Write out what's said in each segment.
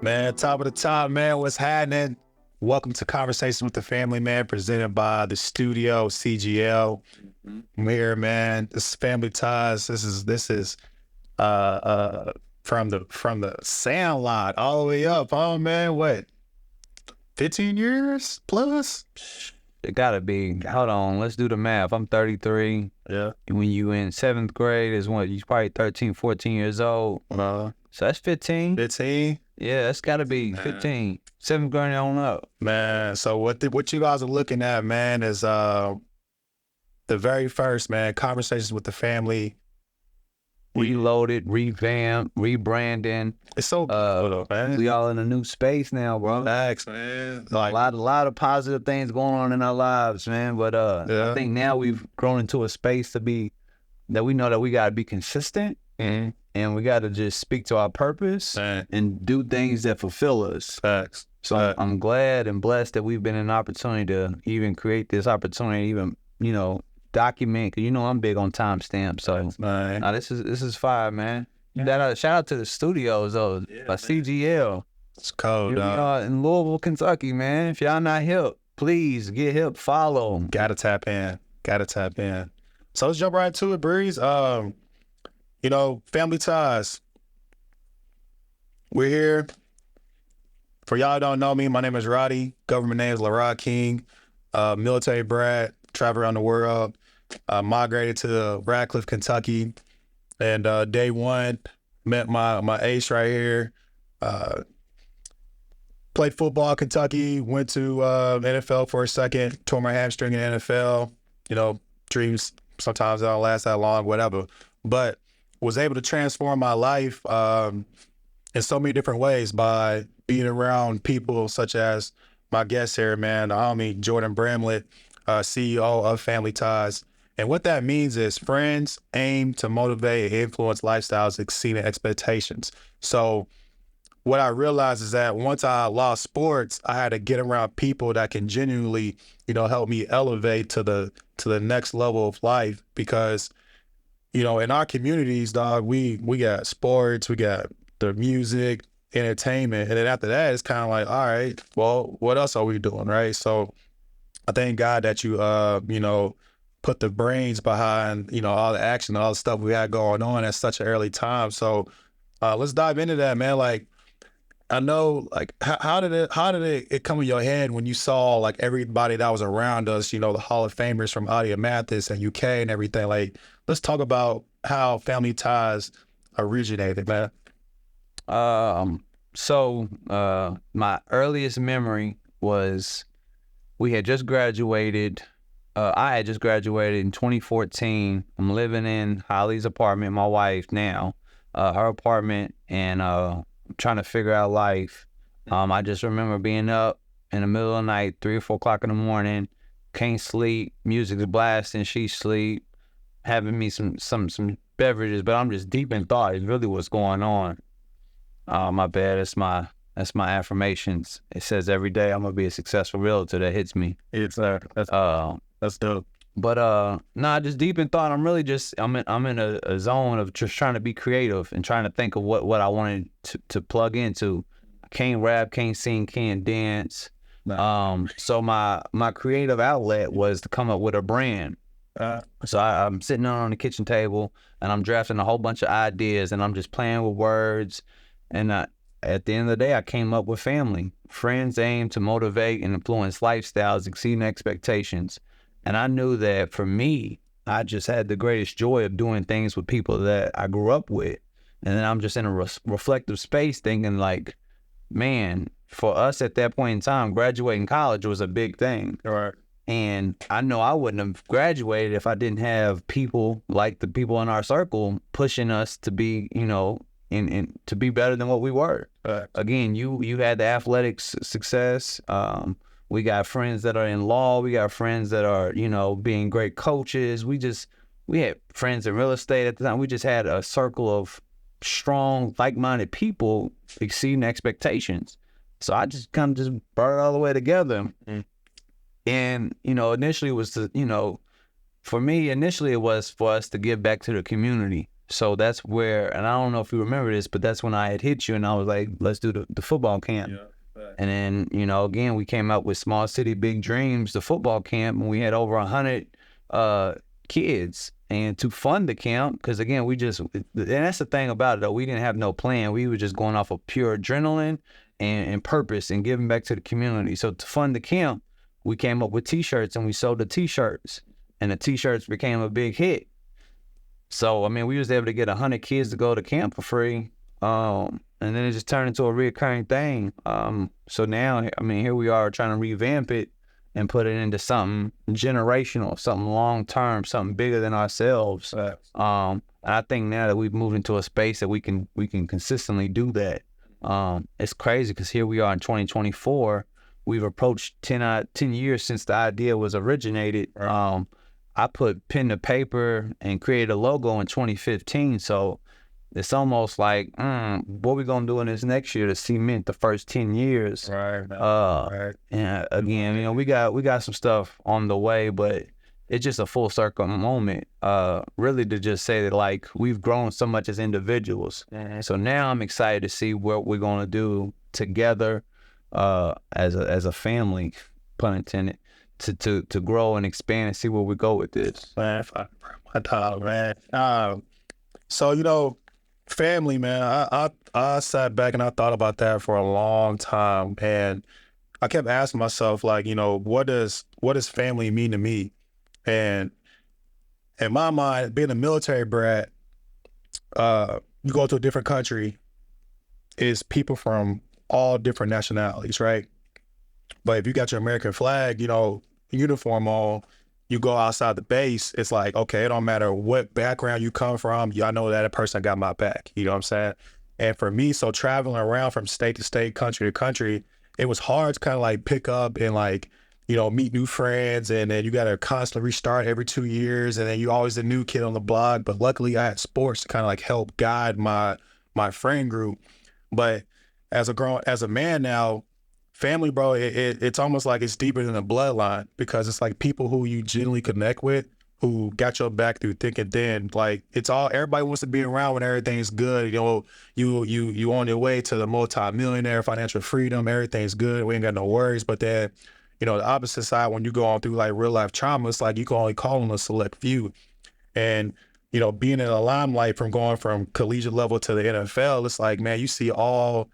Man, top of the top, man. What's happening? Welcome to Conversations with the Family, man, presented by the studio CGL. I'm here, man. This is Family Ties. This is from the Sandlot all the way up. Oh man, what? 15 years plus? It gotta be. Hold on, let's do the math. I'm 33. Yeah. When you in 7th grade is what, you probably 13, 14 years old. So that's 15. 15? Yeah, that's gotta be 15. 7th grade on up. Man, so what you guys are looking at, man, is the very first, man, Conversations with the Family. Reloaded, revamped, rebranding. It's so good, man. We all in a new space now, bro. Thanks, man. A lot of positive things going on in our lives, man. But I think now we've grown into a space that we know that we gotta be consistent, and we gotta just speak to our purpose and do things that fulfill us. Facts. So I'm glad and blessed that we've been in an opportunity to even create this opportunity, even document. Cause I'm big on timestamps. So this is fire, man. Yeah. Shout out to the studios though, by CGL. It's cold, We are in Louisville, Kentucky, man. If y'all not hip, please get hip. Follow. Gotta tap in. So let's jump right to it, Breeze. Family Ties. We're here. For y'all who don't know me, my name is Roddy. Government name is LaRod King. Military brat, travel around the world. Migrated to Radcliffe, Kentucky. And day one, met my ace right here. Played football in Kentucky, went to NFL for a second, tore my hamstring in NFL. Dreams sometimes don't last that long, whatever. But was able to transform my life in so many different ways by being around people such as my guest here, man, the homie Jordan Bramblett, CEO of Family Ties. And what that means is friends aim to motivate and influence lifestyles exceeding expectations. So what I realized is that once I lost sports, I had to get around people that can genuinely, help me elevate to the next level of life. Because, in our communities, dog, we got sports, we got the music, entertainment, and then after that, it's kind of like, all right, well, what else are we doing, right? So I thank God that you, put the brains behind, all the action, all the stuff we had going on at such an early time. So let's dive into that, man. Like, I know, like, how did it come in your head when you saw, like, everybody that was around us, the Hall of Famers from Audio Mathis and UK and everything? Like, let's talk about how Family Ties originated, man. So my earliest memory was we had just graduated. I had just graduated in 2014. I'm living in Holly's apartment, my wife now, her apartment, and trying to figure out life. I just remember being up in the middle of the night, 3 or 4 o'clock in the morning, can't sleep, music's blasting, she sleep, having me some beverages, but I'm just deep in thought. It's really what's going on. My bad. That's my affirmations. It says every day I'm gonna be a successful realtor. That hits me. That's dope. But just deep in thought. I'm really just I'm in a zone of just trying to be creative and trying to think of what I wanted to plug into. I can't rap, can't sing, can't dance. So my creative outlet was to come up with a brand. So I'm sitting on the kitchen table and I'm drafting a whole bunch of ideas and I'm just playing with words. And at the end of the day, I came up with family. Friends aim to motivate and influence lifestyles exceeding expectations. And I knew that for me, I just had the greatest joy of doing things with people that I grew up with. And then I'm just in a reflective space thinking like, man, for us at that point in time, graduating college was a big thing. Right. And I know I wouldn't have graduated if I didn't have people like the people in our circle pushing us to be, and to be better than what we were. Again, you had the athletic success. We got friends that are in law. We got friends that are, being great coaches. We had friends in real estate at the time. We just had a circle of strong, like-minded people exceeding expectations. So I just kind of just brought it all the way together. And, initially it was for me, it was for us to give back to the community. So that's where, and I don't know if you remember this, but that's when I had hit you and I was like, let's do the football camp. And then, again, we came up with Small City Big Dreams, the football camp, and we had over 100 kids. And to fund the camp, because again, and that's the thing about it, though, we didn't have no plan. We were just going off of pure adrenaline and purpose and giving back to the community. So to fund the camp, we came up with T-shirts and we sold the T-shirts. And the T-shirts became a big hit. So, I mean, we was able to get 100 kids to go to camp for free. And then it just turned into a reoccurring thing. So now, I mean, here we are trying to revamp it and put it into something generational, something long-term, something bigger than ourselves. And I think now that we've moved into a space that we can consistently do that. It's crazy because here we are in 2024. We've approached 10 years since the idea was originated. Right. I put pen to paper and created a logo in 2015. So it's almost like, what we gonna do in this next year to cement the first 10 years? Right. And again, we got some stuff on the way, but it's just a full circle moment. Really to just say that like we've grown so much as individuals. Mm-hmm. So now I'm excited to see what we're gonna do together as a family, pun intended. To grow and expand and see where we go with this. Man, my dog, man. So, family, man, I sat back and I thought about that for a long time. And I kept asking myself, like, what does family mean to me? And in my mind, being a military brat, you go to a different country, is people from all different nationalities, right? But if you got your American flag, uniform on, you go outside the base, it's like, okay, it don't matter what background you come from, I know that person got my back, you know what I'm saying? And for me, so traveling around from state to state, country to country, it was hard to kind of like pick up and like, meet new friends, and then you got to constantly restart every 2 years, and then you always the new kid on the block. But luckily I had sports to kind of like help guide my friend group. But as a man now, family, bro, it's almost like it's deeper than a bloodline, because it's like people who you genuinely connect with, who got your back through thick and thin. Like everybody wants to be around when everything's good. You on your way to the multi-millionaire, financial freedom, everything's good, we ain't got no worries. But then, the opposite side, when you go on through like real life trauma, it's like you can only call on a select few. And being in the limelight from going from collegiate level to the NFL, it's like, man, you see all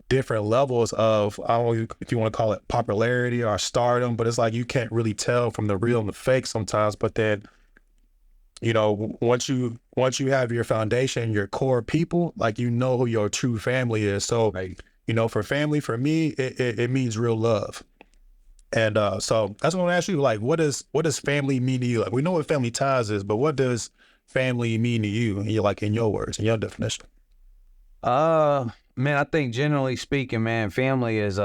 different levels of, I don't know if you want to call it popularity or stardom, but it's like you can't really tell from the real and the fake sometimes. But then, once you have your foundation, your core people, like who your true family is. So, right. For family, for me, it means real love. And so that's what I want to ask you. Like, what does family mean to you? Like, we know what family ties is, but what does family mean to you? And in your words, in your definition. Man, I think generally speaking, man, family is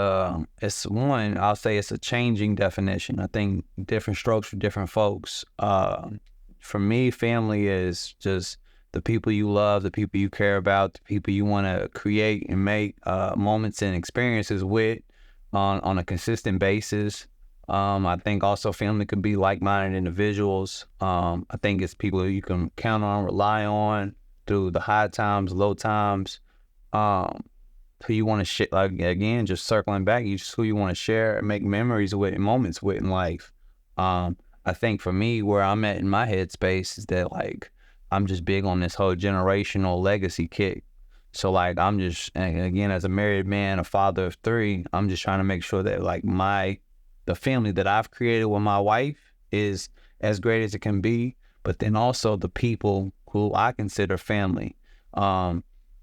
it's one, I'll say it's a changing definition. I think different strokes for different folks. For me, family is just the people you love, the people you care about, the people you want to create and make moments and experiences with on a consistent basis. I think also family could be like-minded individuals. I think it's people you can count on, rely on through the high times, low times. Who you want to share, like, again, just circling back, who you want to share and make memories with and moments with in life. I think for me, where I'm at in my headspace is that, like, I'm just big on this whole generational legacy kick. So, like, I'm just, again, as a married man, a father of 3, I'm just trying to make sure that, like, the family that I've created with my wife is as great as it can be, but then also the people who I consider family.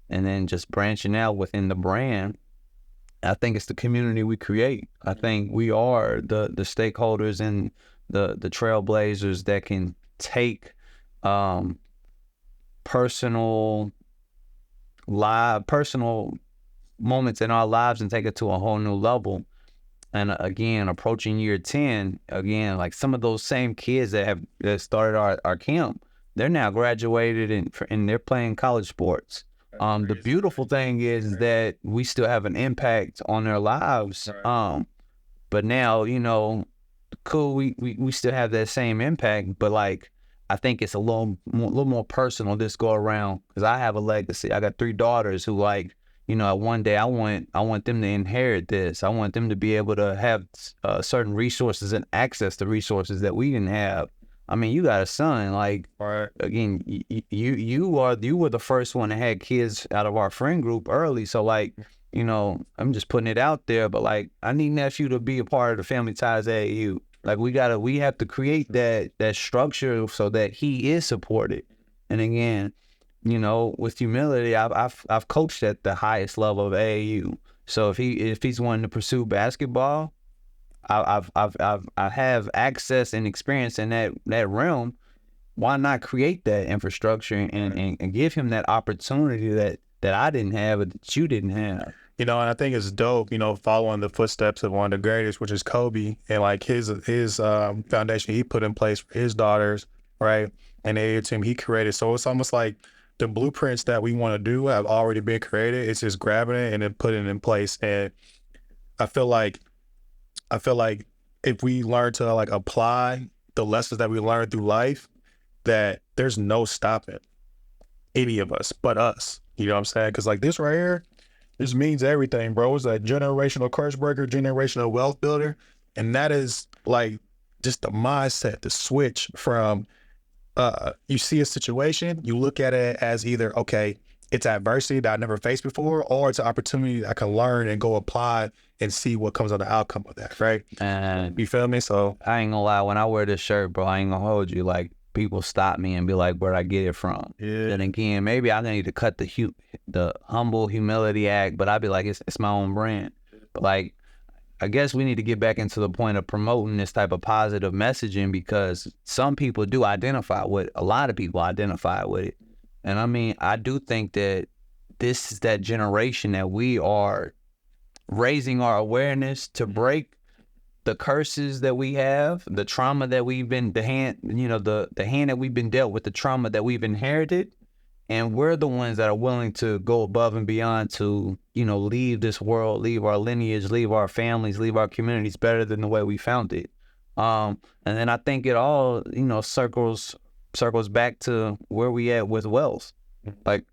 And then just branching out within the brand, I think it's the community we create. I think we are the stakeholders and the trailblazers that can take personal moments in our lives and take it to a whole new level. And again, approaching year 10, again, like some of those same kids that started our camp, they're now graduated and they're playing college sports. The beautiful thing is that we still have an impact on their lives. But now, cool, we still have that same impact, but like I think it's a little more personal this go around because I have a legacy. I got 3 daughters who like, one day I want them to inherit this. I want them to be able to have certain resources and access to resources that we didn't have. I mean, you got a son. Like, Right. again, you were the first one that had kids out of our friend group early. So like, I'm just putting it out there. But like, I need nephew to be a part of the Family Ties AAU. Like, we have to create that structure so that he is supported. And again, with humility, I've coached at the highest level of AAU. So if he's wanting to pursue basketball, I have access and experience in that realm. Why not create that infrastructure and give him that opportunity that I didn't have or that you didn't have? And I think it's dope, following the footsteps of one of the greatest, which is Kobe, and like his foundation he put in place for his daughters, right? And the team he created. So it's almost like the blueprints that we want to do have already been created. It's just grabbing it and then putting it in place. And I feel like if we learn to like apply the lessons that we learned through life, that there's no stopping any of us but us. You know what I'm saying? Because like this right here, this means everything, bro. It's a generational curse breaker, generational wealth builder. And that is like just the mindset, the switch from you see a situation, you look at it as either, okay, it's adversity that I never faced before, or it's an opportunity I can learn and go apply and see what comes on the outcome of that, right? And You feel me? So I ain't gonna lie, when I wear this shirt, bro, I ain't gonna hold you. Like, people stop me and be like, where'd I get it from? yeah, Then again, maybe I need to cut the humble humility act, but I'd be like, it's my own brand. But like, I guess we need to get back into the point of promoting this type of positive messaging, because some people do identify with, a lot of people identify with it. And I mean, I do think that this is that generation that we are raising our awareness to break the curses that we have, the trauma that we've been, the hand that we've been dealt with, the trauma that we've inherited. And we're the ones that are willing to go above and beyond to, leave this world, leave our lineage, leave our families, leave our communities better than the way we found it. And then I think it all, circles back to where we at with wealth. Like,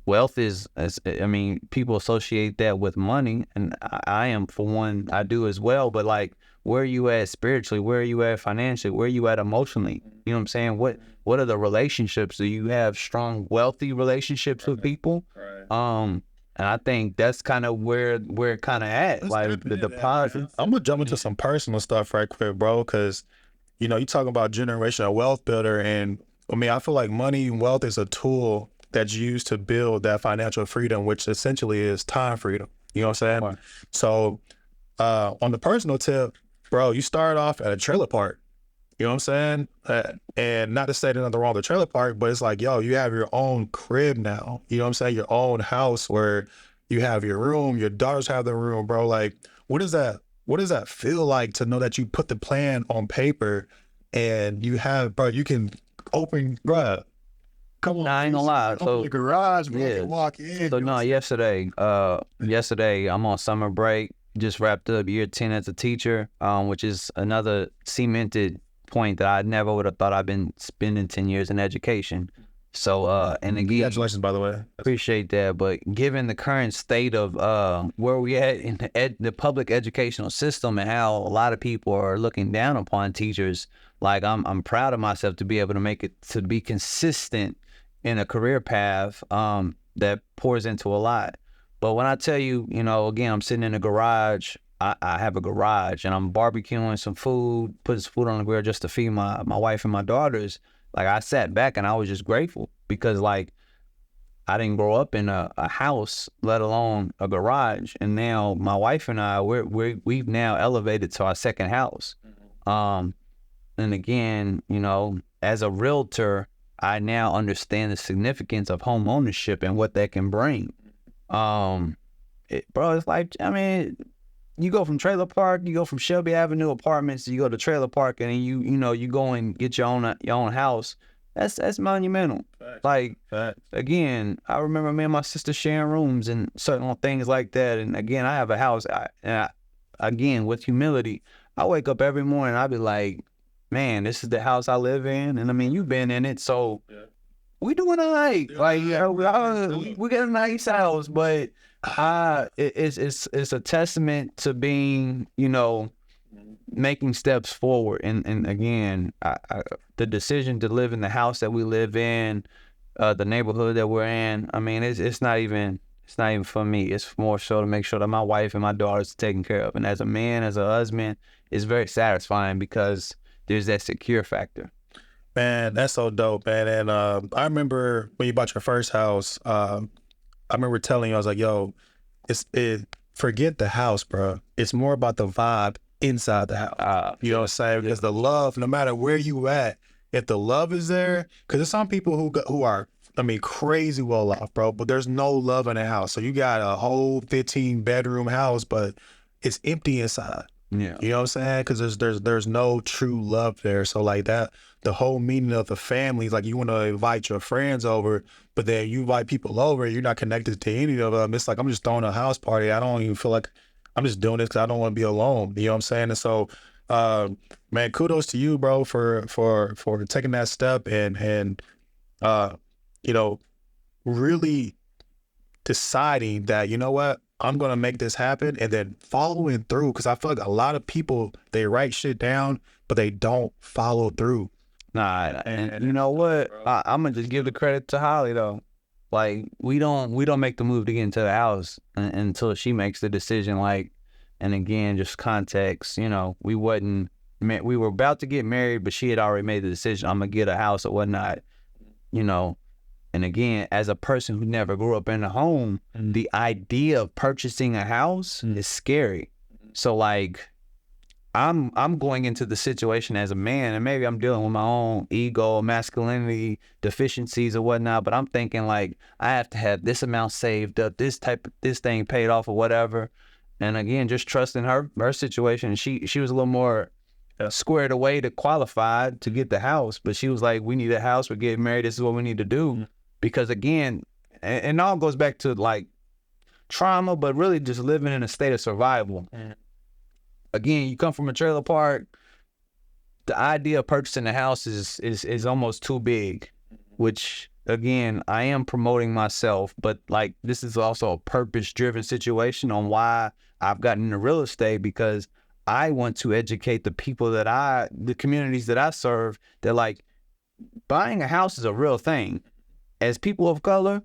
wealth I mean, people associate that with money, and I am, for one, I do as well. But like, where are you at spiritually? Where are you at financially? Where are you at emotionally? You know what I'm saying? What are the relationships? Do you have strong, wealthy relationships with people? right. And I think that's kind of where it kind of at. Let's Like dip the into that, deposit. man. I'm gonna jump into some personal stuff right quick, bro, because you talking about generational wealth builder, and I mean, I feel like money and wealth is a tool that's used to build that financial freedom, which essentially is time freedom. You know what I'm saying? Right. So on the personal tip, bro, you start off at a trailer park. You know what I'm saying? And not to say there's nothing wrong with the trailer park, but it's like, yo, you have your own crib now. You know what I'm saying? Your own house where you have your room, your daughters have their room, bro. Like, what does that feel like to know that you put the plan on paper and you have, bro, you can open, bro. Come on, Nah, I ain't gonna lie. open So the garage, bro. yeah. You can walk in. So no, yesterday I'm on summer break. Just wrapped up year 10 as a teacher, which is another cemented point that I never would have thought I've been spending 10 years in education. So and again, Congratulations, by the way. appreciate that. But given the current state of where we at in the public educational system and how a lot of people are looking down upon teachers, like I'm proud of myself to be able to make it, to be consistent in a career path that pours into a lot. But when I tell you, again, I'm sitting in a garage. I have a garage and I'm barbecuing some food, putting some food on the grill just to feed my wife and my daughters. Like, I sat back and I was just grateful because, like, I didn't grow up in a house, let alone a garage. And now my wife and I, we've now elevated to our second house. And again, as a realtor, I now understand the significance of home ownership and what that can bring. Bro, it's like, I mean, you go from trailer park, you go from Shelby Avenue apartments, you go to trailer park, and then you go and get your own house. That's monumental. Facts. Like, Facts. again, I remember me and my sister sharing rooms and certain things like that. And again, I have a house. Again, with humility, I wake up every morning, I be like, man, this is the house I live in, and I mean, you've been in it, so we doing all right. Like, we got a nice house, but it's a testament to being, making steps forward. And again, the decision to live in the house that we live in, the neighborhood that we're in, I mean, it's not even for me. It's more so to make sure that my wife and my daughters are taken care of. And as a man, as a husband, it's very satisfying because there's that secure factor. Man, that's so dope, man. And I remember when you bought your first house, I remember telling you, I was like, yo, forget the house, bro. It's more about the vibe inside the house. You know what I'm saying? Because the love, no matter where you at, if the love is there, because there's some people who are, I mean, crazy well off, bro, but there's no love in the house. So you got a whole 15-bedroom house, but it's empty inside. Yeah. You know what I'm saying? Because there's no true love there. So like that, the whole meaning of the family is like you want to invite your friends over, but then you invite people over, you're not connected to any of them. It's like, I'm just throwing a house party. I don't even feel like I'm just doing this because I don't want to be alone. You know what I'm saying? And so, man, kudos to you, bro, for taking that step and really deciding that, you know what, I'm going to make this happen, and then following through. Because I feel like a lot of people, they write shit down, but they don't follow through. Nah, and you know what? I'm gonna just give the credit to Holly though. Like we don't make the move to get into the house until she makes the decision. Like, and again, just context. We were about to get married, but she had already made the decision. I'm gonna get a house or whatnot. And again, as a person who never grew up in a home, the idea of purchasing a house is scary. So like, I'm going into the situation as a man, and maybe I'm dealing with my own ego, masculinity deficiencies or whatnot, but I'm thinking like, I have to have this amount saved up, this thing paid off or whatever. And again, just trusting her situation. She was a little more squared away to qualify to get the house, but she was like, we need a house, we're getting married, this is what we need to do. Because again, and it all goes back to like trauma, but really just living in a state of survival. Again, you come from a trailer park, the idea of purchasing a house is almost too big, which again, I am promoting myself, but like this is also a purpose-driven situation on why I've gotten into real estate, because I want to educate the people the communities that I serve, that like buying a house is a real thing. As people of color,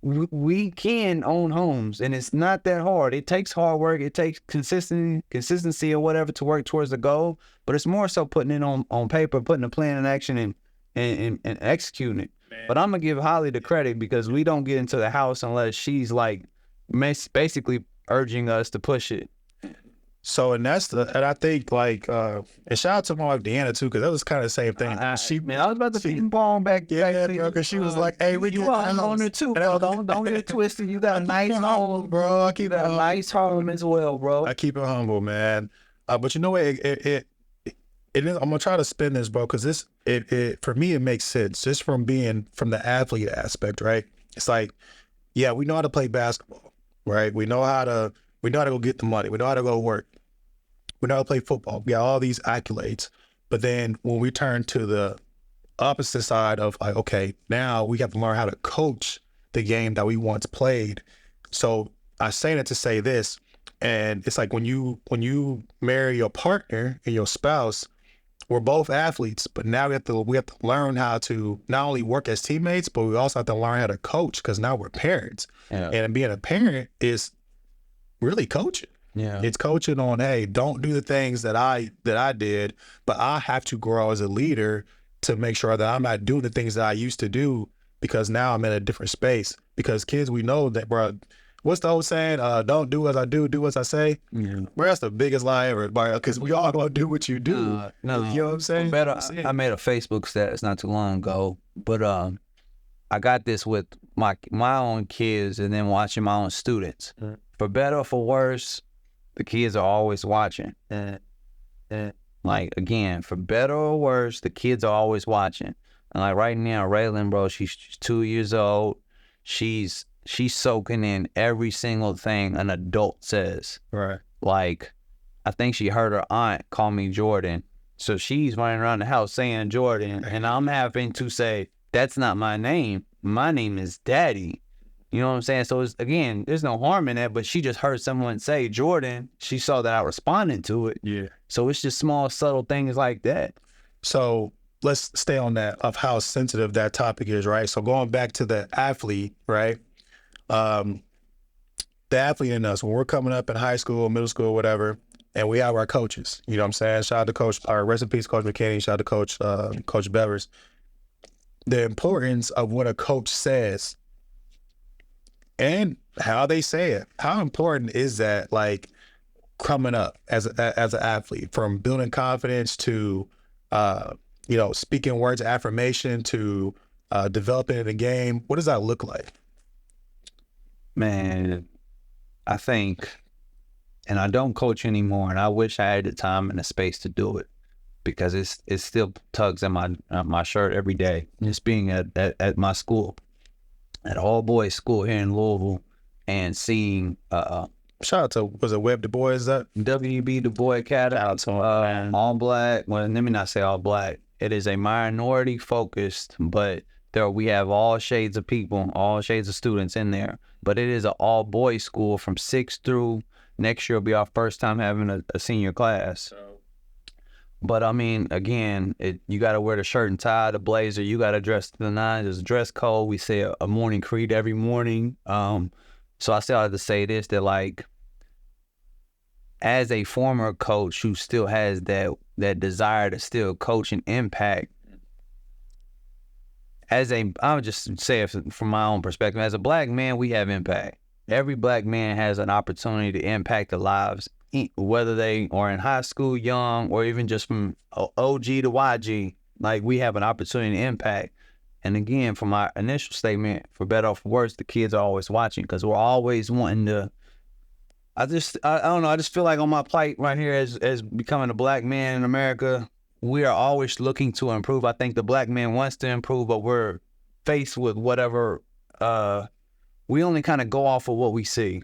we can own homes, and it's not that hard. It takes hard work. It takes consistency or whatever to work towards the goal, but it's more so putting it on paper, putting a plan in action and executing it. Man. But I'm going to give Holly the credit, because we don't get into the house unless she's like basically urging us to push it. So, and I think like, and shout out to my wife Deanna too, because that was kind of the same thing. I was about to ping pong back there. Yeah, because she was like, "Hey, you are an owner too, bro. Don't get it twisted. You got a nice home, bro. I keep a nice home as well, bro. I keep it humble, man. But you know what? It is, I'm gonna try to spin this, bro, because it for me it makes sense just from the athlete aspect, right? It's like, yeah, we know how to play basketball, right? We know how to go get the money. We know how to go work. We know how to play football. We got all these accolades. But then when we turn to the opposite side of like, okay, now we have to learn how to coach the game that we once played. So I say that to say this, and it's like when you marry your partner and your spouse, we're both athletes, but now we have to learn how to not only work as teammates, but we also have to learn how to coach, because now we're parents. Yeah. And being a parent is really coaching. Yeah. It's coaching on, hey, don't do the things that I did, but I have to grow as a leader to make sure that I'm not doing the things that I used to do, because now I'm in a different space. Because kids, we know that, bro, what's the old saying? Don't do as I do as I say. Yeah. Bro, that's the biggest lie ever, because we all gonna do what you do. No, you know what I'm saying? I made a Facebook status not too long ago, but I got this with my own kids and then watching my own students. For better or for worse, the kids are always watching. Like, again, for better or worse, the kids are always watching. And like right now, Raylan, bro, she's 2 years old. She's soaking in every single thing an adult says. Right. Like, I think she heard her aunt call me Jordan. So she's running around the house saying Jordan, and I'm having to say, that's not my name. My name is Daddy. You know what I'm saying? So it's, again, there's no harm in that, but she just heard someone say Jordan. She saw that I responded to it. Yeah. So it's just small, subtle things like that. So let's stay on that of how sensitive that topic is, right? So going back to the athlete, right? The athlete in us, when we're coming up in high school, middle school, whatever, and we have our coaches, you know what I'm saying? Shout out to Coach, or rest in peace, Coach McKinney. Shout out to Coach Bevers. The importance of what a coach says and how they say it. How important is that, like, coming up as an athlete, from building confidence to, speaking words of affirmation to developing in the game? What does that look like? Man, I think, and I don't coach anymore, and I wish I had the time and the space to do it, because it still tugs at my shirt every day. Just being at my school, at all boys school here in Louisville, and seeing Shout out to, was it W.E.B Dubois? Is that W.E.B Dubois Academy? Shout out to him, all black. Well, let me not say all black. It is a minority focused, but we have all shades of people, all shades of students in there. But it is an all boys school from 6th through next year will be our first time having a senior class. But I mean, again, you got to wear the shirt and tie, the blazer. You got to dress to the nines. There's a dress code. We say a morning creed every morning. So I still have to say this, that, like, as a former coach who still has that desire to still coach and impact, I'll just say it from my own perspective, as a black man, we have impact. Every black man has an opportunity to impact the lives, whether they are in high school, young, or even just from OG to YG. Like, we have an opportunity to impact. And again, from my initial statement, for better or for worse, the kids are always watching, because we're always wanting to. I don't know. I just feel like on my plight right here as becoming a black man in America, we are always looking to improve. I think the black man wants to improve, but we're faced with whatever. We only kind of go off of what we see.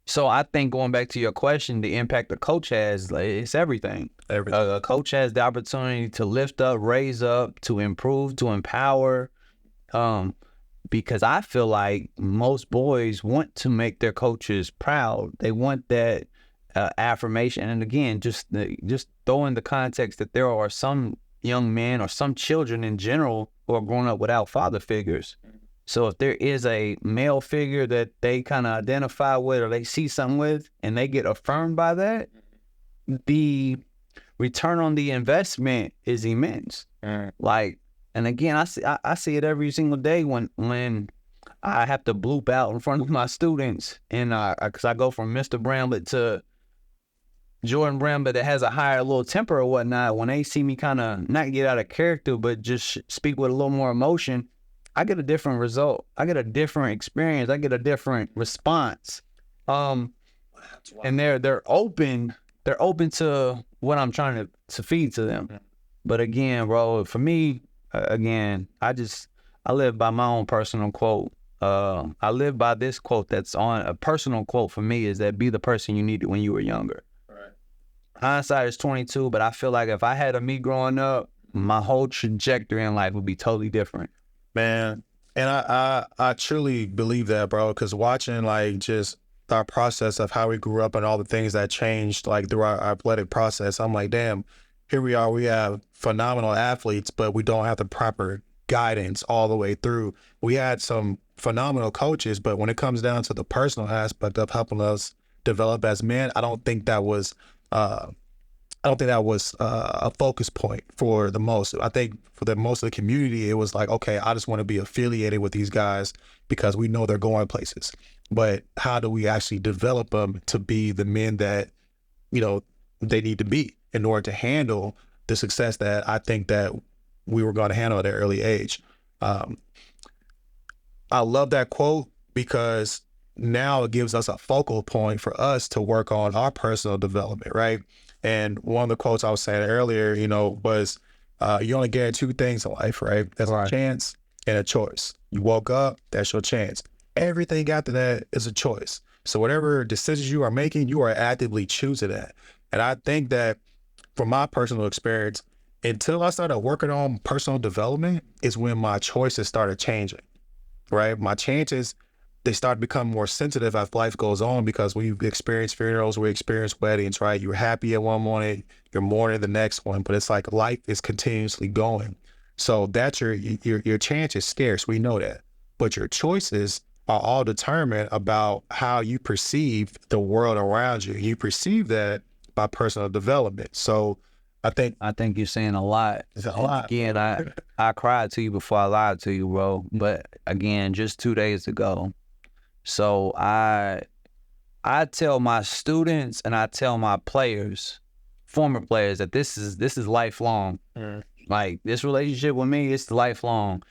So I think, going back to your question, the impact a coach has, like, it's everything. A coach has the opportunity to lift up, raise up, to improve, to empower. Because I feel like most boys want to make their coaches proud. They want that affirmation. And again, just throw in the context that there are some young men or some children in general who are growing up without father figures. So if there is a male figure that they kind of identify with, or they see something with, and they get affirmed by that, the return on the investment is immense. Like, and again, I see it every single day when I have to bloop out in front of my students, and because I go from Mr. Bramblett to Jordan Bramblett that has a higher little temper or whatnot. When they see me kind of not get out of character, but just speak with a little more emotion, I get a different result. I get a different experience. I get a different response. And they're open to what I'm trying to feed to them. But again, bro, for me, again, I live by my own personal quote. I live by this quote that's on a personal quote for me, is that be the person you needed when you were younger. Right. Hindsight is 22, but I feel like if I had a me growing up, my whole trajectory in life would be totally different. Man, and I truly believe that, bro, because watching, like, just our process of how we grew up and all the things that changed, like, through our athletic process, I'm like, damn, here we are. We have phenomenal athletes, but we don't have the proper guidance all the way through. We had some phenomenal coaches, but when it comes down to the personal aspect of helping us develop as men, I don't think that was a focus point for the most. I think for the most of the community, it was like, okay, I just want to be affiliated with these guys because we know they're going places. But how do we actually develop them to be the men that, they need to be in order to handle the success that I think that we were going to handle at an early age? I love that quote because now it gives us a focal point for us to work on our personal development, right? And one of the quotes I was saying earlier, was you only get two things in life, right? That's a chance and a choice. You woke up, that's your chance. Everything after that is a choice. So whatever decisions you are making, you are actively choosing that. And I think that from my personal experience, until I started working on personal development is when my choices started changing, right? My chances, they start to become more sensitive as life goes on, because we experience funerals, we experience weddings, right? You're happy at one moment, you're mourning the next one, but it's like life is continuously going. So that's your chance is scarce. We know that, but your choices are all determined about how you perceive the world around you. You perceive that by personal development. So I think you're saying a lot. it's a lot. Again, I cried to you before I lied to you, bro. But again, just 2 days ago. So I tell my students and I tell my players, former players, that this is lifelong. Like, this relationship with me, it's lifelong.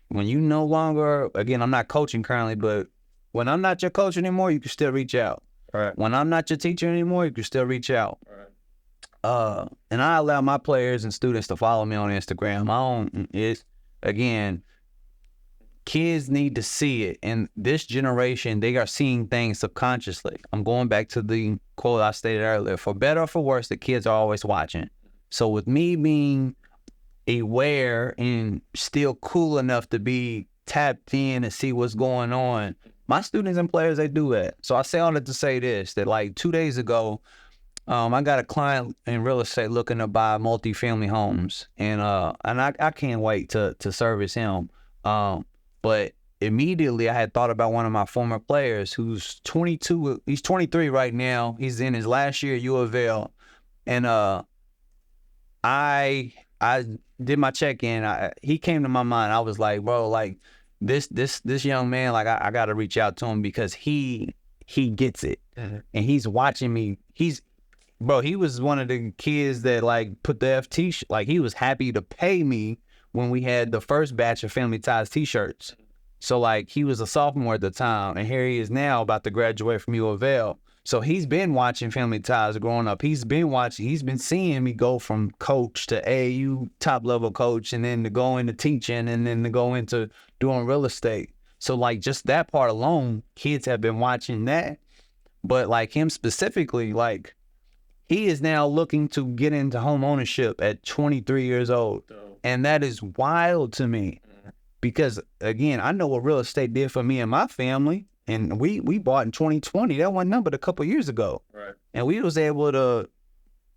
When you no longer, again, I'm not coaching currently, but when I'm not your coach anymore, you can still reach out. Right. When I'm not your teacher anymore, you can still reach out. Right. And I allow my players and students to follow me on Instagram. Again, kids need to see it. And this generation, they are seeing things subconsciously. I'm going back to the quote I stated earlier. For better or for worse, the kids are always watching. So with me being aware and still cool enough to be tapped in and see what's going on, my students and players, they do that. So I say all that to say this, that like 2 days ago, I got a client in real estate looking to buy multifamily homes, and I can't wait to service him. But immediately I had thought about one of my former players who's 22, he's 23 right now. He's in his last year at U of L. And I did my check-in. He came to my mind. I was like, bro, like this young man, like I got to reach out to him because he gets it. And he's watching me. He was one of the kids that like put the FT, like he was happy to pay me when we had the first batch of Family Ties t-shirts. So like he was a sophomore at the time, and here he is now about to graduate from U of L. So he's been watching Family Ties growing up. He's been seeing me go from coach to AAU top level coach, and then to go into teaching, and then to go into doing real estate. So like just that part alone, kids have been watching that. But like him specifically, like he is now looking to get into home ownership at 23 years old. And that is wild to me because, again, I know what real estate did for me and my family. And we bought in 2020. That wasn't numbered a couple years ago. Right. And we was able to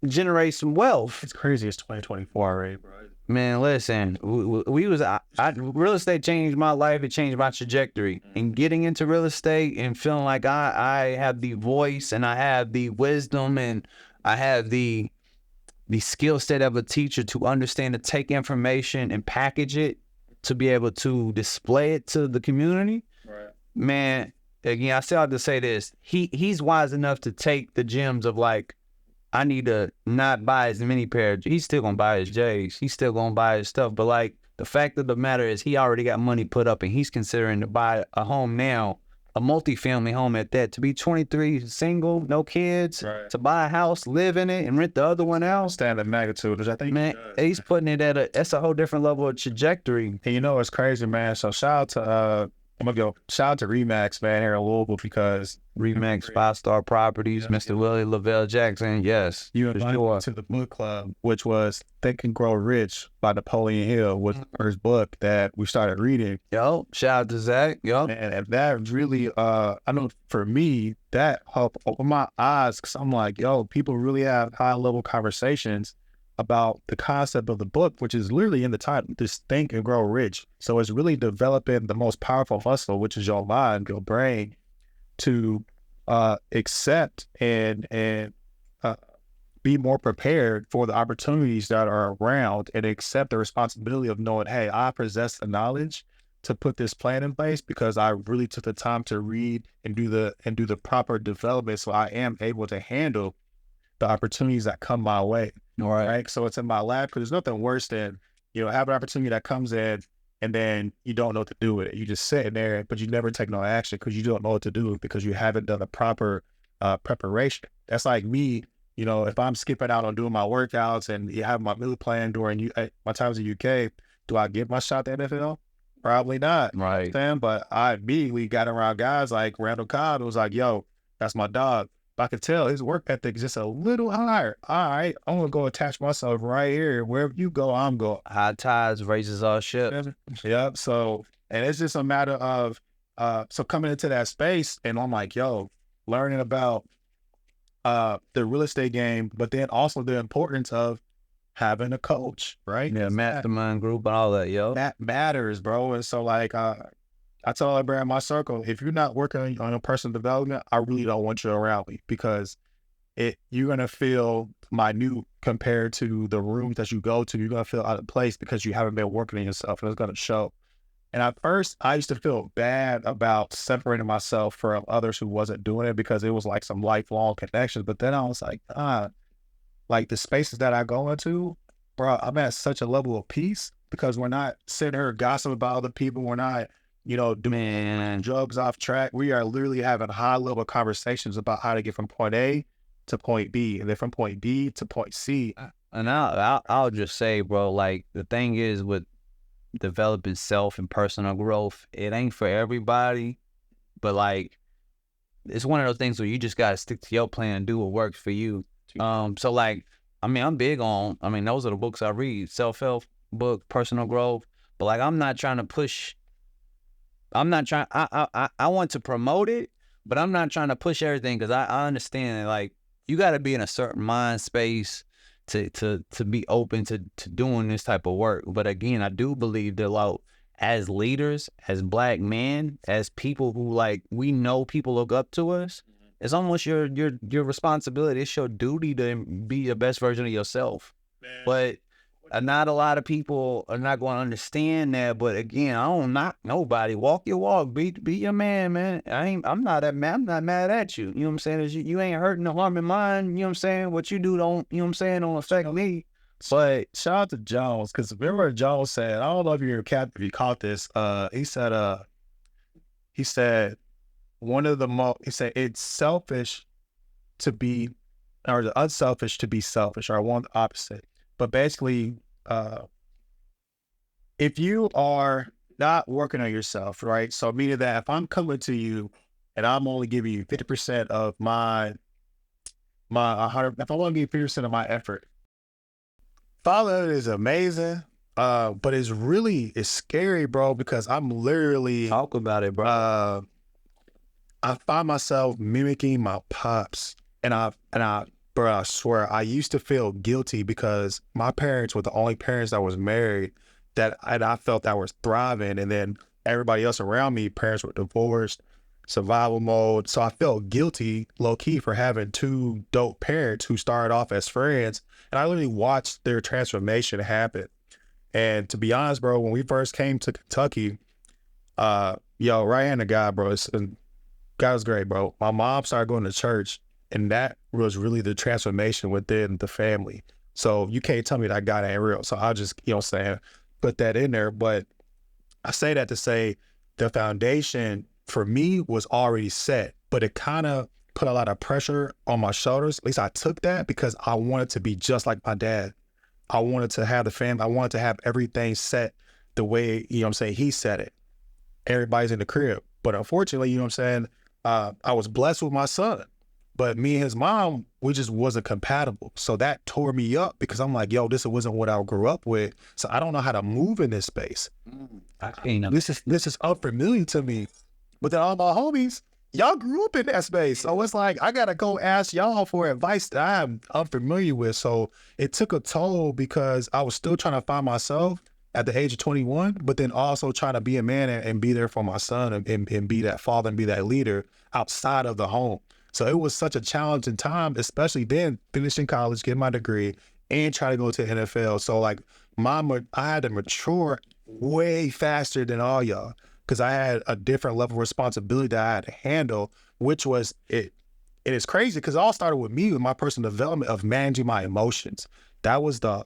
generate some wealth. It's crazy. It's 2024 already, bro. Man, listen, real estate changed my life. It changed my trajectory. And getting into real estate and feeling like I have the voice and I have the wisdom and I have the skill set of a teacher to understand, to take information and package it to be able to display it to the community. Right. Man, again, I still have to say this. He's wise enough to take the gems of like, I need to not buy as many pairs. He's still going to buy his J's. He's still going to buy his stuff. But like the fact of the matter is he already got money put up and he's considering to buy a home now, a multifamily home at that, to be 23, single, no kids, right, to buy a house, live in it, and rent the other one out. Standard magnitude, which I think, man, he's putting it at that's a whole different level of trajectory. And you know, it's crazy, man. So shout out to Remax, man, here in Louisville, because Remax 5-star properties, Mr. Willie Lavelle Jackson, yes. You invited me to the book club, which was Think and Grow Rich by Napoleon Hill, was the first book that we started reading. Yo, shout out to Zach. Yo. And that really, I know for me, that helped open my eyes, because I'm like, yo, people really have high-level conversations about the concept of the book, which is literally in the title, just Think and Grow Rich. So it's really developing the most powerful muscle, which is your mind, your brain, to accept and be more prepared for the opportunities that are around, and accept the responsibility of knowing, hey, I possess the knowledge to put this plan in place because I really took the time to read and do the proper development, so I am able to handle the opportunities that come my way. All right. So it's in my lap, because there's nothing worse than, have an opportunity that comes in and then you don't know what to do with it. You just sit in there, but you never take no action because you don't know what to do because you haven't done a proper preparation. That's like me, if I'm skipping out on doing my workouts and you have my meal plan during my times in UK, do I give my shot to NFL? Probably not. Right. But I immediately got around guys like Randall Cobb, who was like, yo, that's my dog. But I could tell his work ethic is just a little higher. All right, I'm gonna go attach myself right here. Wherever you go, I'm going. High tides raises all ships. Yep. So, and it's just a matter of, so coming into that space, and I'm like, yo, learning about the real estate game, but then also the importance of having a coach, right? Yeah, mastermind group and all that, yo. That matters, bro. And so, like, I tell everybody in my circle, if you're not working on your personal development, I really don't want you around me, because you're gonna feel minute compared to the rooms that you go to. You're gonna feel out of place because you haven't been working on yourself, and it's gonna show. And at first, I used to feel bad about separating myself from others who wasn't doing it, because it was like some lifelong connections. But then I was like, like the spaces that I go into, bro, I'm at such a level of peace, because we're not sitting here gossiping about other people. We're not, doing drugs off track. We are literally having high level conversations about how to get from point A to point B, and then from point B to point C. And I'll just say, bro, like, the thing is with developing self and personal growth, it ain't for everybody, but like, it's one of those things where you just gotta stick to your plan and do what works for you. So like, I'm big on, those are the books I read, self-help book, personal growth, but like, I'm not trying to push. I want to promote it, but I'm not trying to push everything, because I understand that, like, you got to be in a certain mind space to be open to doing this type of work. But again, I do believe that, like, as leaders, as Black men, as people who, like, we know people look up to us, it's almost your responsibility. It's your duty to be the best version of yourself. Man. But not a lot of people are not going to understand that. But again, I don't knock nobody. Walk your walk. Be your man, man. I'm not mad at you. You know what I'm saying? You ain't hurting or harming mine. You know what I'm saying? What you do don't, you know what I'm saying, don't affect me. But shout out to Jones, because remember Jones said, I don't know if you caught this. He said it's selfish to be, or the unselfish to be selfish, or one opposite. But basically, if you are not working on yourself, right? So meaning that if I'm coming to you and I'm only giving you 50% of my 100, if I want to give you 50% of my effort, fatherhood is amazing, but it's scary, bro, because I'm literally talk about it, bro. I find myself mimicking my pops, bro, I swear, I used to feel guilty because my parents were the only parents that was married and I felt that was thriving. And then everybody else around me, parents were divorced, survival mode. So I felt guilty, low key, for having two dope parents who started off as friends. And I literally watched their transformation happen. And to be honest, bro, when we first came to Kentucky, right-handed guy, bro, guy was great, bro. My mom started going to church, and that was really the transformation within the family. So you can't tell me that God ain't real. So I'll just, put that in there. But I say that to say the foundation for me was already set, but it kind of put a lot of pressure on my shoulders. At least I took that, because I wanted to be just like my dad. I wanted to have the family. I wanted to have everything set the way, he said it. Everybody's in the crib. But unfortunately, I was blessed with my son. But me and his mom, we just wasn't compatible. So that tore me up, because I'm like, yo, this wasn't what I grew up with. So I don't know how to move in this space. This is unfamiliar to me. But then all my homies, y'all grew up in that space. So it's like, I got to go ask y'all for advice that I'm unfamiliar with. So it took a toll, because I was still trying to find myself at the age of 21, but then also trying to be a man and be there for my son and be that father and be that leader outside of the home. So it was such a challenging time, especially then finishing college, getting my degree, and trying to go to the NFL. So like, I had to mature way faster than all y'all, because I had a different level of responsibility that I had to handle, which was it. It is crazy, because it all started with me, with my personal development of managing my emotions. That was the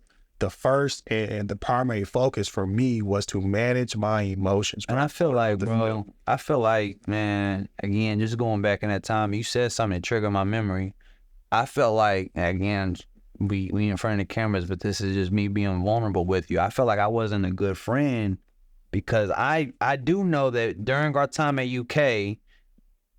first and the primary focus for me, was to manage my emotions. And I feel like, bro, man, again, just going back in that time, you said something that triggered my memory. I felt like, again, we in front of the cameras, but this is just me being vulnerable with you. I felt like I wasn't a good friend, because I do know that during our time at UK,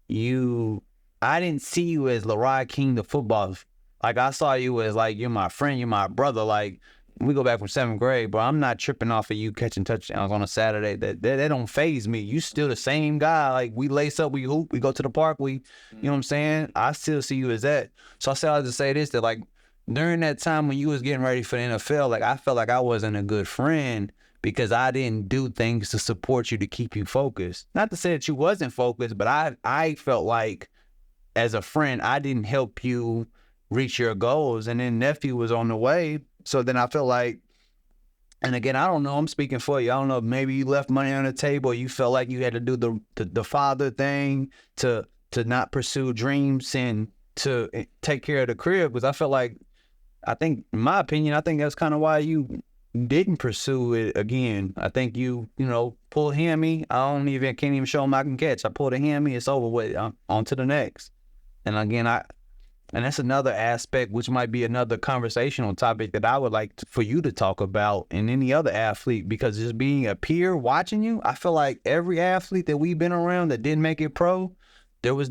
you I didn't see you as Leroy King, the football. Like, I saw you as, like, you're my friend, you're my brother. Like, we go back from 7th grade, bro. I'm not tripping off of you catching touchdowns on a Saturday. That don't faze me. You still the same guy. Like, we lace up, we hoop, we go to the park, you know what I'm saying? I still see you as that. So I said, I'll just say this, that, like, during that time when you was getting ready for the NFL, like, I felt like I wasn't a good friend because I didn't do things to support you, to keep you focused. Not to say that you wasn't focused, but I felt like, as a friend, I didn't help you reach your goals. And then nephew was on the way. So then I felt like, and again, I don't know, I'm speaking for you. I don't know, maybe you left money on the table, or you felt like you had to do the father thing to not pursue dreams and to take care of the crib. Because I felt like, I think, in my opinion, I think that's kind of why you didn't pursue it again. I think you pulled a hammy. Can't even show him I can catch. I pulled a hammy, it's over with. I'm on to the next. And again, and that's another aspect, which might be another conversational topic that I would like for you to talk about, and any other athlete, because just being a peer watching you, I feel like every athlete that we've been around that didn't make it pro, there was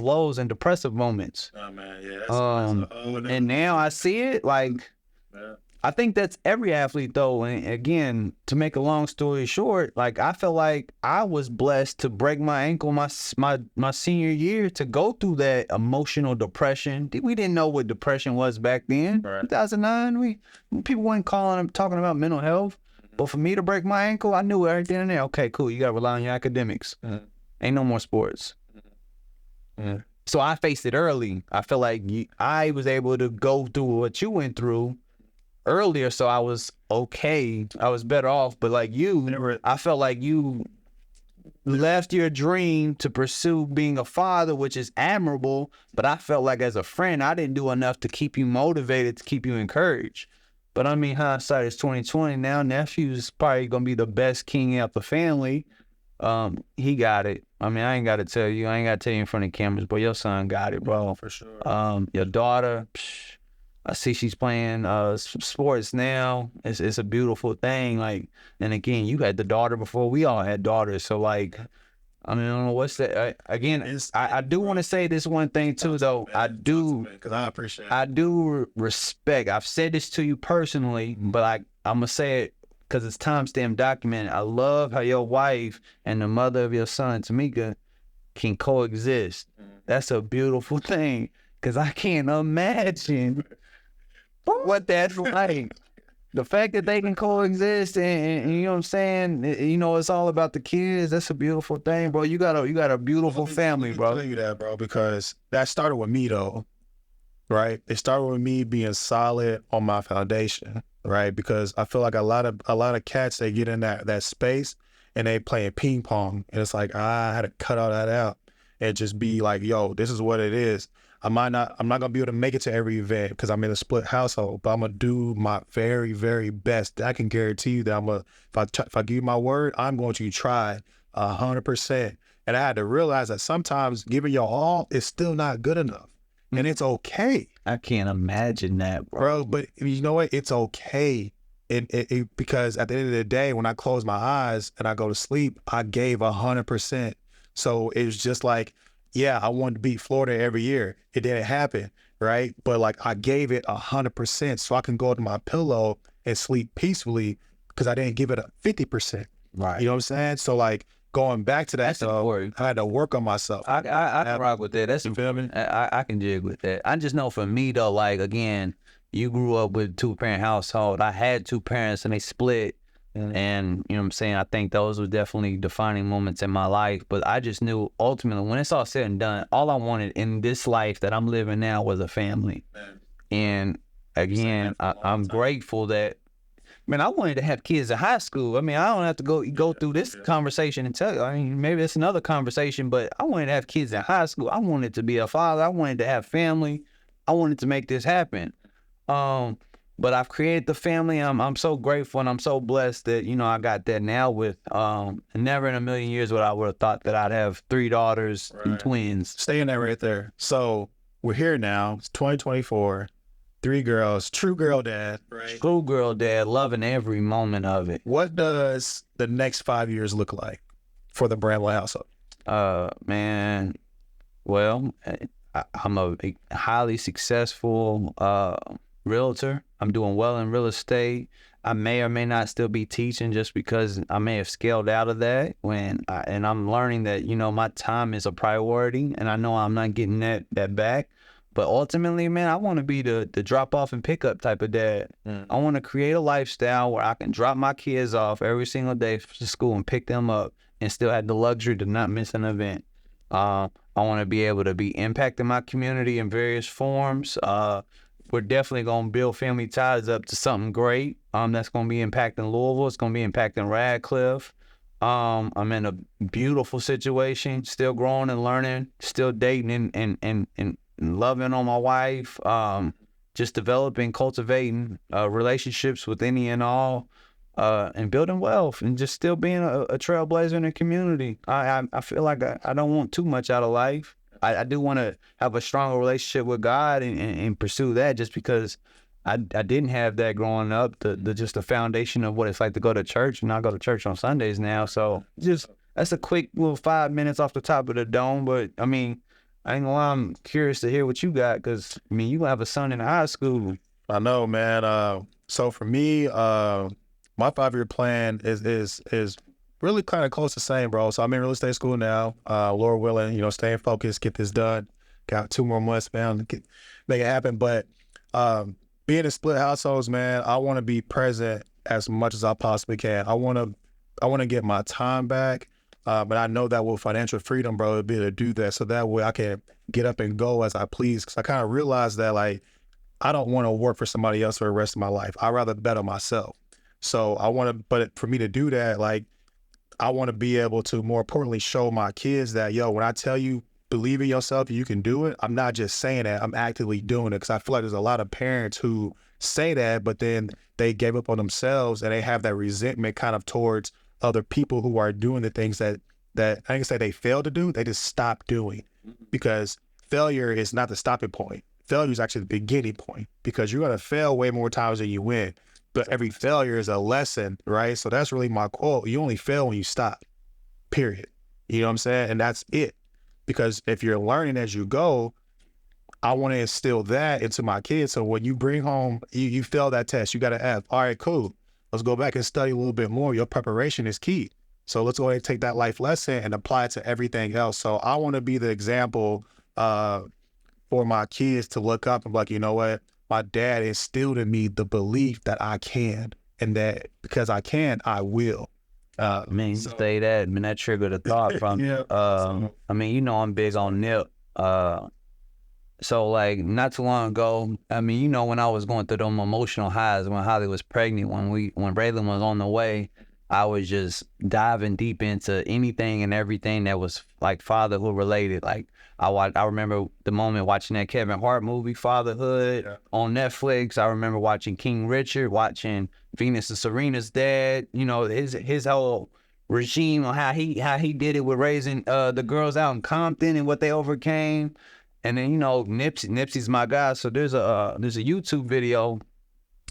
lows and depressive moments. Oh man, yeah. And now I see it like. Yeah. I think that's every athlete, though. And again, to make a long story short, like, I felt like I was blessed to break my ankle my senior year, to go through that emotional depression. We didn't know what depression was back then. Right. 2009, people weren't talking about mental health. But for me to break my ankle, I knew right then and there, okay, cool, you got to rely on your academics. Ain't no more sports. So I faced it early. I feel like I was able to go through what you went through earlier, so I was okay. I was better off. But like you, I felt like you left your dream to pursue being a father, which is admirable. But I felt like, as a friend, I didn't do enough to keep you motivated, to keep you encouraged. But I mean, hindsight is 2020. Now nephew's probably gonna be the best king out the family. He got it. I mean, I ain't got to tell you. I ain't got to tell you in front of cameras, but your son got it, bro. For sure. Your daughter. I see she's playing sports now. It's a beautiful thing. Like, and again, you had the daughter before we all had daughters. So like, I mean, I don't know what's that. I do want to say this one thing too, though. I do, because I appreciate it. I do respect. I've said this to you personally, but I'm gonna say it because it's timestamp documented. I love how your wife and the mother of your son, Tamika, can coexist. That's a beautiful thing, because I can't imagine what that's like. The fact that they can coexist and you know what I'm saying, it's all about the kids. That's a beautiful thing, bro. You got a beautiful family, bro. I'll tell you that, bro, because that started with me, though, right? It started with me being solid on my foundation, right? Because I feel like a lot of cats, they get in that space and they playing ping pong, and it's like, I had to cut all that out and just be like, yo, this is what it is. I'm not gonna be able to make it to every event because I'm in a split household, but I'm gonna do my very, very best. I can guarantee you that if I give you my word, I'm going to try 100%. And I had to realize that sometimes giving your all is still not good enough, and it's okay. I can't imagine that, bro. But you know what? It's okay. Because at the end of the day, when I close my eyes and I go to sleep, I gave 100%. So it's just like, yeah, I wanted to beat Florida every year. It didn't happen, right? But like, I gave it 100%, so I can go to my pillow and sleep peacefully because I didn't give it a 50%. Right. You know what I'm saying? So like, going back to that, I had to work on myself. I can rock with that. That's, you feel me? I can jig with that. I just know for me though, like, again, you grew up with a 2-parent household. I had 2 parents and they split. And you know what I'm saying, I think those were definitely defining moments in my life. But I just knew ultimately, when it's all said and done, all I wanted in this life that I'm living now was a family. And again, I'm grateful that, man, I wanted to have kids in high school. I mean, I don't have to go through this conversation and tell you. I mean, maybe it's another conversation, but I wanted to have kids in high school. I wanted to be a father. I wanted to have family. I wanted to make this happen. But I've created the family. I'm so grateful and I'm so blessed that, I got that now with, never in a million years would I would have thought that I'd have 3 daughters and twins. Staying there right there. So we're here now. It's 2024. 3 girls, true girl dad. Right. True girl dad, loving every moment of it. What does the next 5 years look like for the Bramblett household? Man, Well, I'm a highly successful realtor. I'm doing well in real estate. I may or may not still be teaching just because I may have scaled out of that and I'm learning that, my time is a priority and I know I'm not getting that back. But ultimately, man, I want to be the drop off and pick up type of dad. I want to create a lifestyle where I can drop my kids off every single day to school and pick them up and still have the luxury to not miss an event. I want to be able to be impacting my community in various forms. We're definitely going to build Family Ties up to something great. That's going to be impacting Louisville. It's going to be impacting Radcliffe. I'm in a beautiful situation, still growing and learning, still dating and loving on my wife. Just developing, cultivating relationships with any and all. And building wealth and just still being a trailblazer in the community. I feel like I don't want too much out of life. I do want to have a stronger relationship with God and pursue that just because I didn't have that growing up, just the foundation of what it's like to go to church, and I go to church on Sundays now. So just that's a quick little 5 minutes off the top of the dome. But I mean, I ain't gonna lie, I'm curious to hear what you got because I mean, you have a son in high school. I know, man. So for me, my 5-year plan is really kind of close to the same, bro. So I'm in real estate school now. Lord willing, staying focused, get this done. Got 2 more months, man, to make it happen. But being in split households, man, I want to be present as much as I possibly can. I want to get my time back. But I know that with financial freedom, bro, it'll be able to do that. So that way I can get up and go as I please. Because I kind of realized that, like, I don't want to work for somebody else for the rest of my life. I'd rather bet on myself. So but for me to do that, like, I want to be able to, more importantly, show my kids that, when I tell you, believe in yourself, you can do it. I'm not just saying that, I'm actively doing it. Because I feel like there's a lot of parents who say that, but then they gave up on themselves and they have that resentment kind of towards other people who are doing the things that I can say they failed to do, they just stopped doing. Because failure is not the stopping point. Failure is actually the beginning point, because you're going to fail way more times than you win. But every failure is a lesson, right? So that's really my quote. You only fail when you stop, period. You know what I'm saying? And that's it. Because if you're learning as you go, I want to instill that into my kids. So when you bring home, you fail that test, you got to ask, all right, cool. Let's go back and study a little bit more. Your preparation is key. So let's go ahead and take that life lesson and apply it to everything else. So I want to be the example for my kids to look up and be like, you know what? My dad instilled in me the belief that I can, and that because I can, I will. Say that, man, that triggered a thought from, Yeah. I mean, I'm big on Nip. So like not too long ago, I mean, when I was going through them emotional highs when Holly was pregnant, when Raylan was on the way, I was just diving deep into anything and everything that was like fatherhood related. Like I remember the moment watching that Kevin Hart movie, Fatherhood, on Netflix. I remember watching King Richard, watching Venus and Serena's dad, his whole regime on how he did it with raising the girls out in Compton and what they overcame. And then, Nipsey's my guy. So there's a YouTube video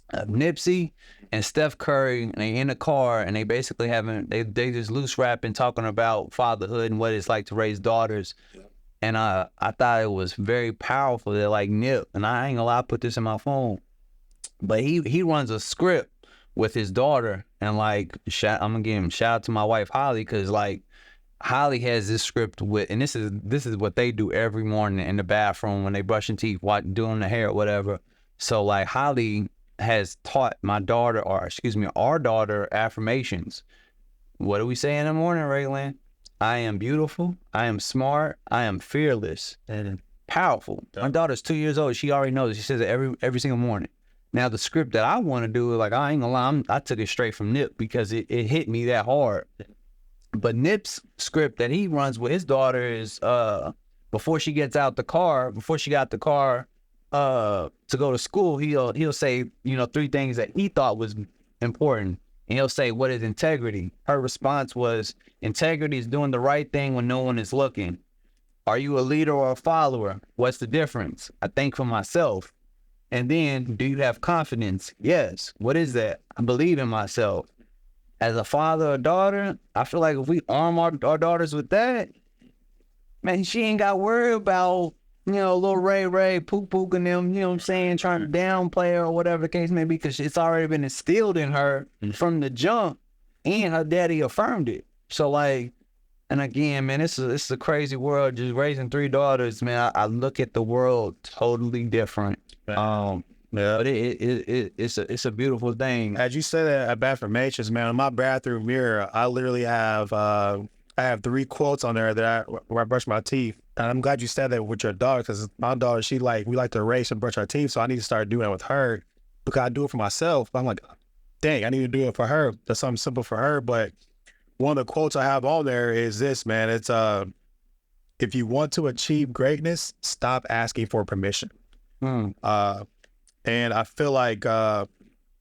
of Nipsey and Steph Curry, and they in the car, and they basically they just loose rapping, talking about fatherhood and what it's like to raise daughters. And I thought it was very powerful that, like, Nip, and I ain't gonna lie, I put this in my phone, but he runs a script with his daughter, and like, I'm gonna give him shout out to my wife Holly, because like, Holly has this script with, and this is what they do every morning in the bathroom when they brushing teeth, doing the hair or whatever. So like, Holly has taught our daughter affirmations. What do we say in the morning, Raylan? I am beautiful. I am smart. I am fearless and powerful. Yeah. My daughter's 2 years old. She already knows. She says it every single morning. Now the script that I want to do, like, I ain't gonna lie, I took it straight from Nip because it hit me that hard. But Nip's script that he runs with his daughter is before she got the car to go to school, he'll say, 3 things that he thought was important. And he'll say, what is integrity? Her response was, integrity is doing the right thing when no one is looking. Are you a leader or a follower? What's the difference? I think for myself. And then, do you have confidence? Yes. What is that? I believe in myself. As a father or daughter, I feel like if we arm our daughters with that, man, she ain't got worried about, you know, little Ray, Pook and them, you know what I'm saying, trying to downplay her or whatever the case may be, because it's already been instilled in her from the jump, and her daddy affirmed it. So, like, and again, man, it's a crazy world. Just raising 3 daughters, man. I look at the world totally different. Yeah. But it's a beautiful thing. As you said at Affirmations, man, in my bathroom mirror, I literally have I have 3 quotes on there that where I brush my teeth. And I'm glad you said that with your daughter, because my daughter, we like to erase and brush our teeth, so I need to start doing it with her, because I do it for myself. But I'm like, dang, I need to do it for her. That's something simple for her. But one of the quotes I have on there is this, man. It's if you want to achieve greatness, stop asking for permission. And I feel like a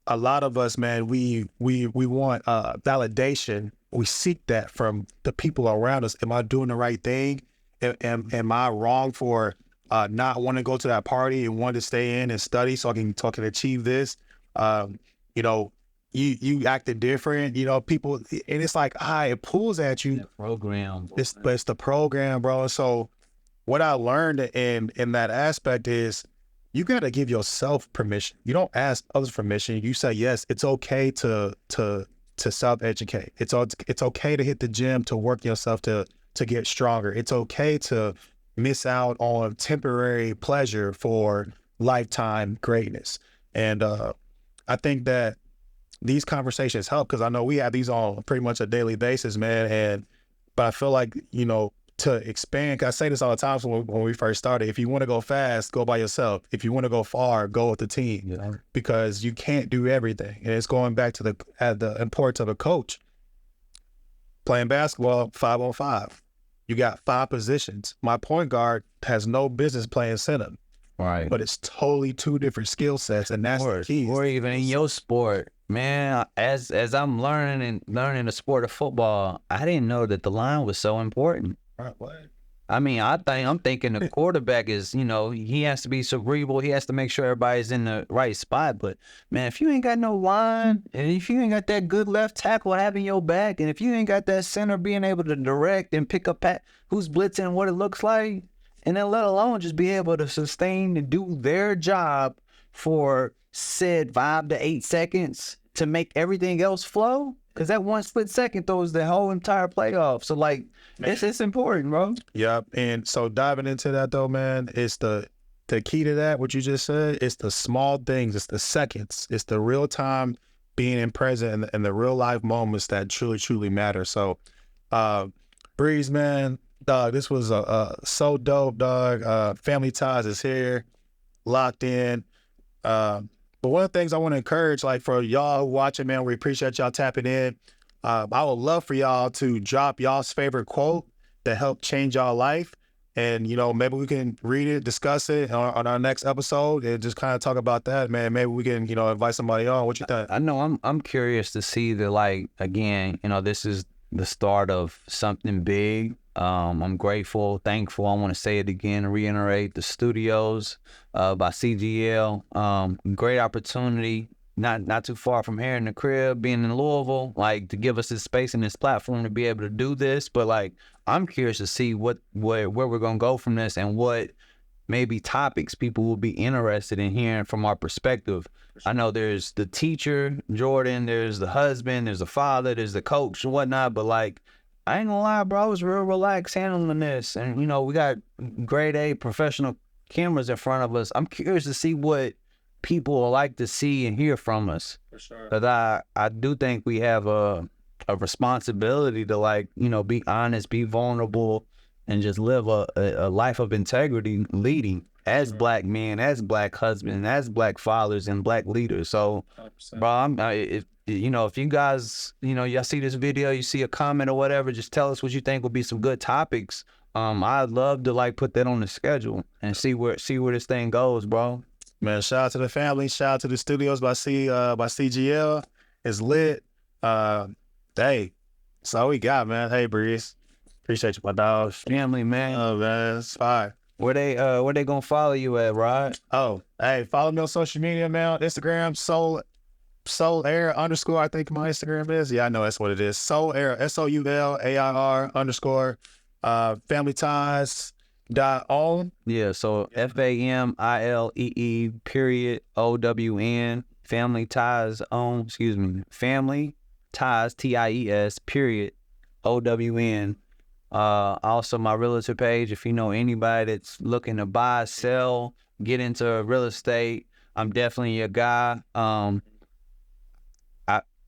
lot of us, man, we want validation. We seek that from the people around us. Am I doing the right thing? Am I wrong for not wanting to go to that party and want to stay in and study so I can achieve this? You know, you acted different. You know, people, and it's like, it pulls at you. The program. It's the program, bro. So what I learned in that aspect is, you got to give yourself permission. You don't ask others permission. You say, yes, it's okay to self-educate. It's okay to hit the gym, to work yourself to get stronger. It's okay to miss out on temporary pleasure for lifetime greatness. And I think that these conversations help, because I know we have these on pretty much a daily basis, man. But I feel like, you know, to expand, 'cause I say this all the time when we first started, if you want to go fast, go by yourself. If you want to go far, go with the team, because you can't do everything. And it's going back to the importance of a coach. Playing basketball 5-on-5, you got 5 positions. My point guard has no business playing center, Right. but it's totally 2 different skill sets, and that's the key. Or even in your sport, man, as I'm learning the sport of football, I didn't know that the line was so important. What? I mean, I'm thinking the quarterback is, you know, he has to be cerebral. He has to make sure everybody's in the right spot. But man, if you ain't got no line, and if you ain't got that good left tackle having your back, and if you ain't got that center being able to direct and pick up who's blitzing and what it looks like, and then let alone just be able to sustain and do their job for said 5 to 8 seconds to make everything else flow. Because that 1 split second throws the whole entire playoff. So, like, it's important, bro. Yep. And so diving into that, though, man, it's the key to that, what you just said, it's the small things. It's the seconds. It's the real time being in present and the real life moments that truly, truly matter. So, Breeze, man, dog, this was so dope, dog. Family Ties is here, locked in. But one of the things I want to encourage, like, for y'all watching, man, we appreciate y'all tapping in. I would love for y'all to drop y'all's favorite quote that helped change y'all life. And, you know, maybe we can read it, discuss it on our next episode, and just kind of talk about that, man. Maybe we can, you know, invite somebody on. What you think? I know I'm curious to see like, again, you know, this is the start of something big. I'm grateful, thankful. I want to say it again and reiterate the studios by CGL. Great opportunity, not too far from here in the crib, being in Louisville, like, to give us this space and this platform to be able to do this. But, like, I'm curious to see where we're gonna go from this, and what maybe topics people will be interested in hearing from our perspective. I know there's the teacher, Jordan, there's the husband, there's the father, there's the coach and whatnot, but, like, I ain't gonna lie, bro, I was real relaxed handling this. And, you know, we got grade A professional cameras in front of us. I'm curious to see what people would like to see and hear from us. For sure. But I do think we have a responsibility to, like, you know, be honest, be vulnerable, and just live a life of integrity, leading as Black men, as Black husbands, as Black fathers, and Black leaders. So, 100%. bro, if you guys, you know, y'all see this video, you see a comment or whatever, just tell us what you think would be some good topics. I'd love to, like, put that on the schedule and see where this thing goes, bro. Man, shout out to the family. Shout out to the studios by CGL. It's lit. Hey, that's all we got, man. Hey, Breeze. Appreciate you, my dog. Family, man. Oh, man, it's fine. Where they gonna follow you at, Rod? Oh, hey, follow me on social media, man. Instagram, Soul Air _ I think my Instagram is. Yeah, I know that's what it is. Soul Air, SOULAIR _ Family Ties .on. Yeah, so FAMILEE period OWN Family Ties on, excuse me, Family Ties TIES period OWN. Also my realtor page, if you know anybody that's looking to buy, sell, get into real estate, I'm definitely your guy.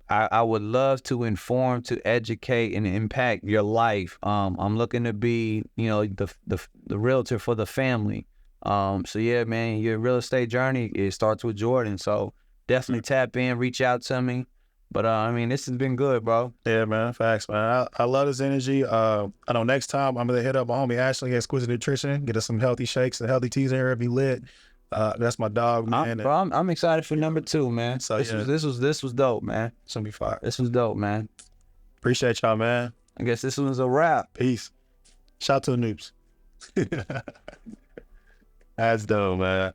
I would love to inform, to educate, and impact your life. I'm looking to be, the realtor for the family. So yeah, man, your real estate journey, it starts with Jordan. So definitely tap in, reach out to me. But I mean, this has been good, bro. Yeah, man. Facts, man. I love this energy. I know next time I'm gonna hit up my homie Ashley, Exquisite Nutrition, get us some healthy shakes and healthy teas in here, be lit. That's my dog, man. I'm excited for number 2, man. So this was dope, man. It's gonna be fire. This was dope, man. Appreciate y'all, man. I guess this was a wrap. Peace. Shout out to the noobs. That's dope, man.